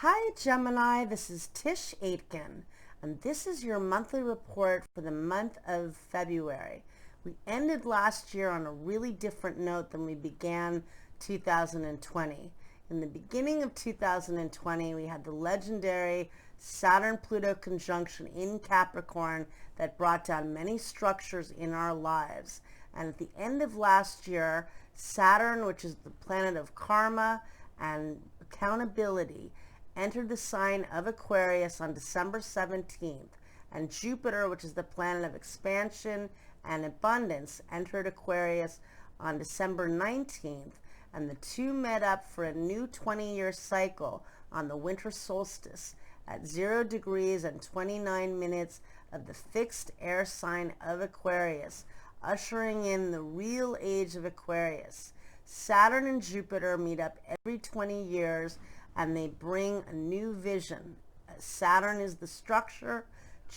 Hi Gemini, this is Tisch Aitken, and this is your monthly report for the month of February. We ended last year on a really different note than we began 2020. In the beginning of 2020, we had the legendary Saturn-Pluto conjunction in Capricorn that brought down many structures in our lives. And at the end of last year, Saturn, which is the planet of karma and accountability, entered the sign of Aquarius on December 17th, and Jupiter, which is the planet of expansion and abundance, entered Aquarius on December 19th, and the two met up for a new 20-year cycle on the winter solstice at 0 degrees and 29 minutes of the fixed air sign of Aquarius, ushering in the real age of Aquarius. Saturn and Jupiter meet up every 20 years, and they bring a new vision. Saturn is the structure,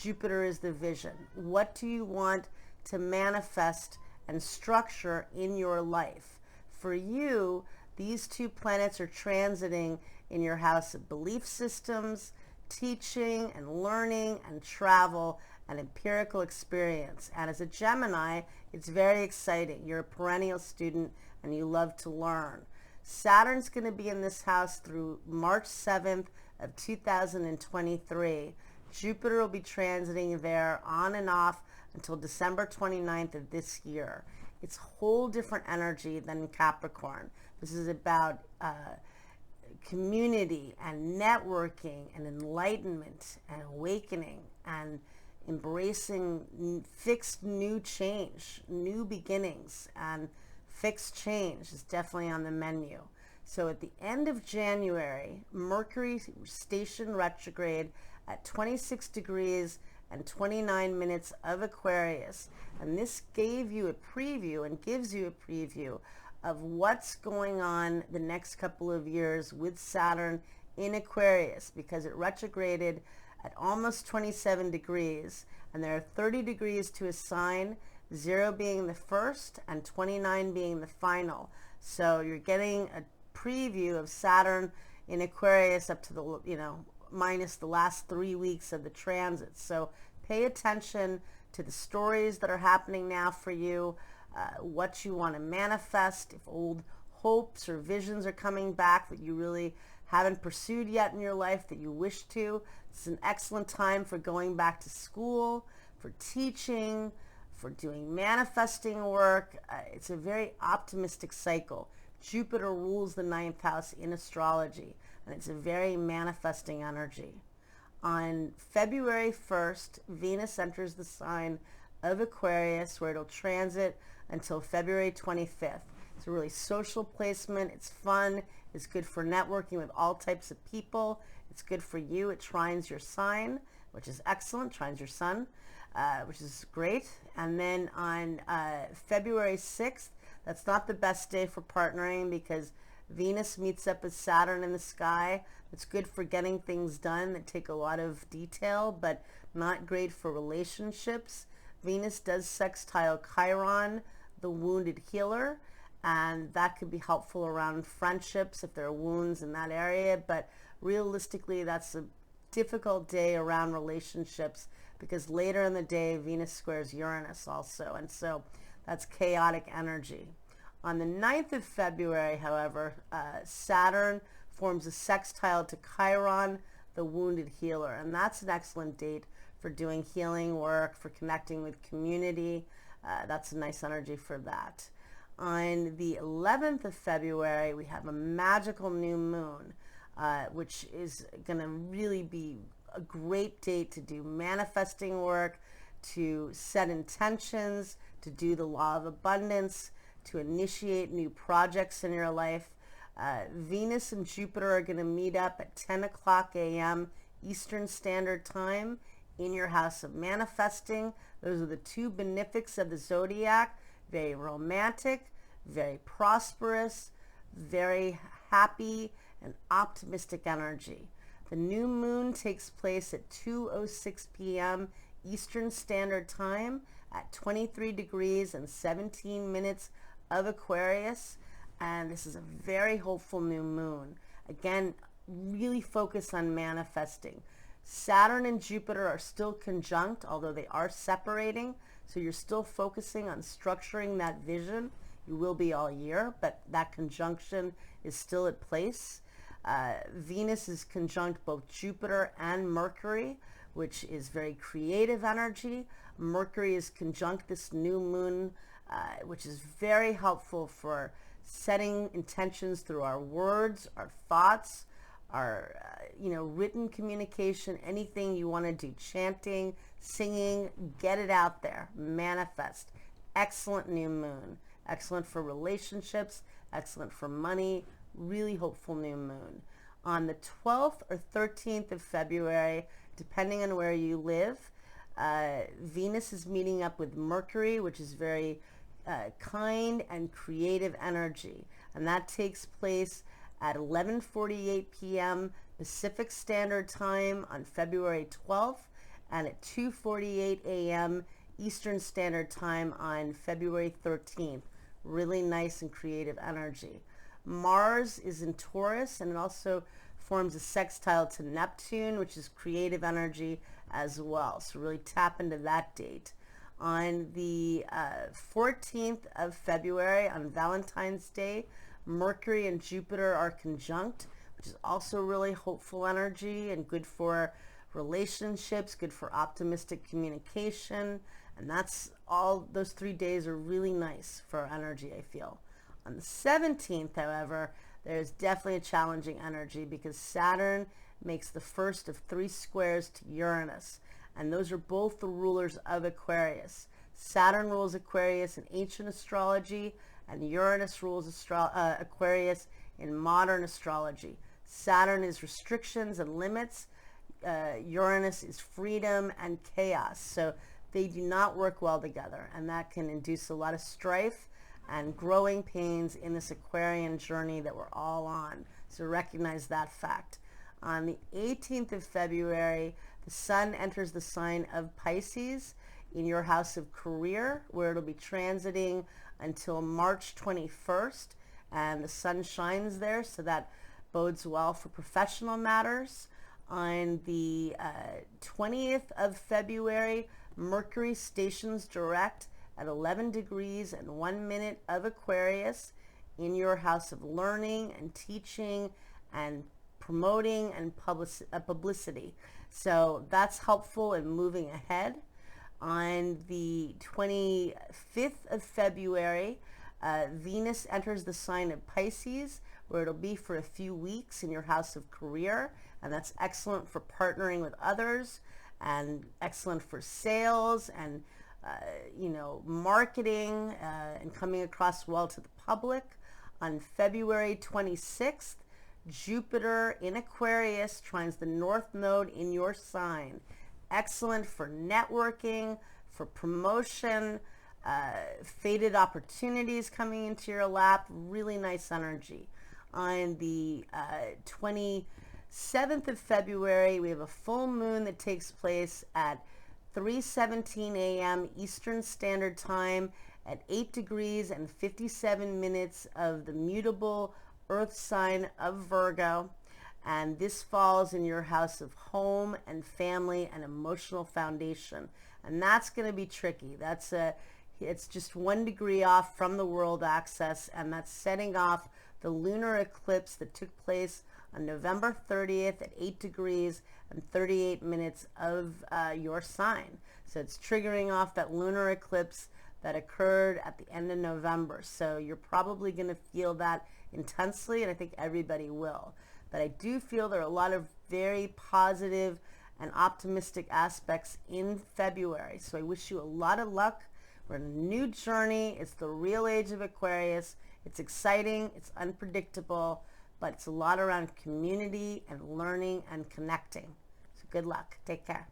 Jupiter is the vision. What do you want to manifest and structure in your life? For you, these two planets are transiting in your house of belief systems, teaching and learning and travel and empirical experience. And as a Gemini, it's very exciting. You're a perennial student and you love to learn. Saturn's going to be in this house through March 7th of 2023. Jupiter will be transiting there on and off until December 29th of this year. It's a whole different energy than Capricorn. This is about community and networking and enlightenment and awakening and embracing fixed new change, new beginnings, and fixed change is definitely on the menu. So at the end of January, Mercury stationed retrograde at 26 degrees and 29 minutes of Aquarius. And this gave you a preview and gives you a preview of what's going on the next couple of years with Saturn in Aquarius, because it retrograded at almost 27 degrees, and there are 30 degrees to a sign, 0 being the first and 29 being the final. So you're getting a preview of Saturn in Aquarius up to the, minus the last 3 weeks of the transit. So pay attention to the stories that are happening now for you, what you want to manifest, if old hopes or visions are coming back that you really haven't pursued yet in your life that you wish to. It's an excellent time for going back to school, for teaching, for doing manifesting work. It's a very optimistic cycle. Jupiter rules the 9th house in astrology, and it's a very manifesting energy. On February 1st, Venus enters the sign of Aquarius, where it'll transit until February 25th. It's a really social placement. It's fun. It's good for networking with all types of people. It's good for you. It trines your sign, which is excellent. Trines your sun, which is great. And then on February 6th, that's not the best day for partnering because Venus meets up with Saturn in the sky. It's good for getting things done that take a lot of detail, but not great for relationships. Venus does sextile Chiron, the wounded healer, and that could be helpful around friendships if there are wounds in that area. But realistically, that's a difficult day around relationships because later in the day, Venus squares Uranus also, and so that's chaotic energy. On the 9th of February, however, Saturn forms a sextile to Chiron, the wounded healer, and that's an excellent date for doing healing work, for connecting with community. That's a nice energy for that. On the 11th of February, we have a magical new moon, which is going to really be a great date to do manifesting work, to set intentions, to do the law of abundance, to initiate new projects in your life. Venus and Jupiter are going to meet up at 10 o'clock a.m. Eastern Standard Time in your house of manifesting. Those are the two benefics of the zodiac. Very romantic, very prosperous, very happy and optimistic energy. The new moon takes place at 2:06 p.m. Eastern Standard Time at 23 degrees and 17 minutes of Aquarius, and this is a very hopeful new moon. Again, really focus on manifesting. Saturn and Jupiter are still conjunct, although they are separating. So you're still focusing on structuring that vision. You will be all year, but that conjunction is still at place. Venus is conjunct both Jupiter and Mercury, which is very creative energy. Mercury is conjunct this new moon, which is very helpful for setting intentions through our words, our thoughts, our written communication, anything you want to do, chanting, singing, get it out there, manifest. Excellent new moon. Excellent for relationships, excellent for money, really hopeful new moon. On the 12th or 13th of February, depending on where you live, Venus is meeting up with Mercury, which is very kind and creative energy. And that takes place at 11:48 p.m. Pacific Standard Time on February 12th and at 2:48 a.m. Eastern Standard Time on February 13th. Really nice and creative energy. Mars is in Taurus, and it also forms a sextile to Neptune, which is creative energy as well. So really tap into that date. On the 14th of February, on Valentine's Day, Mercury and Jupiter are conjunct, which is also really hopeful energy and good for relationships, good for optimistic communication. And that's all, those 3 days are really nice for energy, I feel. On the 17th, however, there's definitely a challenging energy because Saturn makes the first of 3 squares to Uranus. And those are both the rulers of Aquarius. Saturn rules Aquarius in ancient astrology, and Uranus rules Aquarius in modern astrology. Saturn is restrictions and limits. Uranus is freedom and chaos. So they do not work well together, and that can induce a lot of strife and growing pains in this Aquarian journey that we're all on. So recognize that fact. On the 18th of February, the Sun enters the sign of Pisces in your house of career, where it'll be transiting until March 21st, and the Sun shines there, so that bodes well for professional matters. On the 20th of February, Mercury stations direct at 11 degrees and 1 minute of Aquarius in your house of learning and teaching and promoting and publicity. So that's helpful in moving ahead. On the 25th of February, Venus enters the sign of Pisces, where it'll be for a few weeks in your house of career, and that's excellent for partnering with others and excellent for sales and marketing and coming across well to the public. On February 26th, Jupiter in Aquarius trines the North Node in your sign. Excellent for networking, for promotion, fated opportunities coming into your lap. Really nice energy. On the 27th of February, we have a full moon that takes place at 3:17 a.m. Eastern Standard Time at 8 degrees and 57 minutes of the mutable Earth sign of Virgo. And this falls in your house of home and family and emotional foundation. And that's going to be tricky. It's just 1 degree off from the world axis, and that's setting off the lunar eclipse that took place on November 30th at 8 degrees and 38 minutes of your sign. So it's triggering off that lunar eclipse that occurred at the end of November. So you're probably going to feel that intensely, and I think everybody will. But I do feel there are a lot of very positive and optimistic aspects in February. So I wish you a lot of luck. We're in a new journey. It's the real age of Aquarius. It's exciting. It's unpredictable. But it's a lot around community and learning and connecting. So good luck. Take care.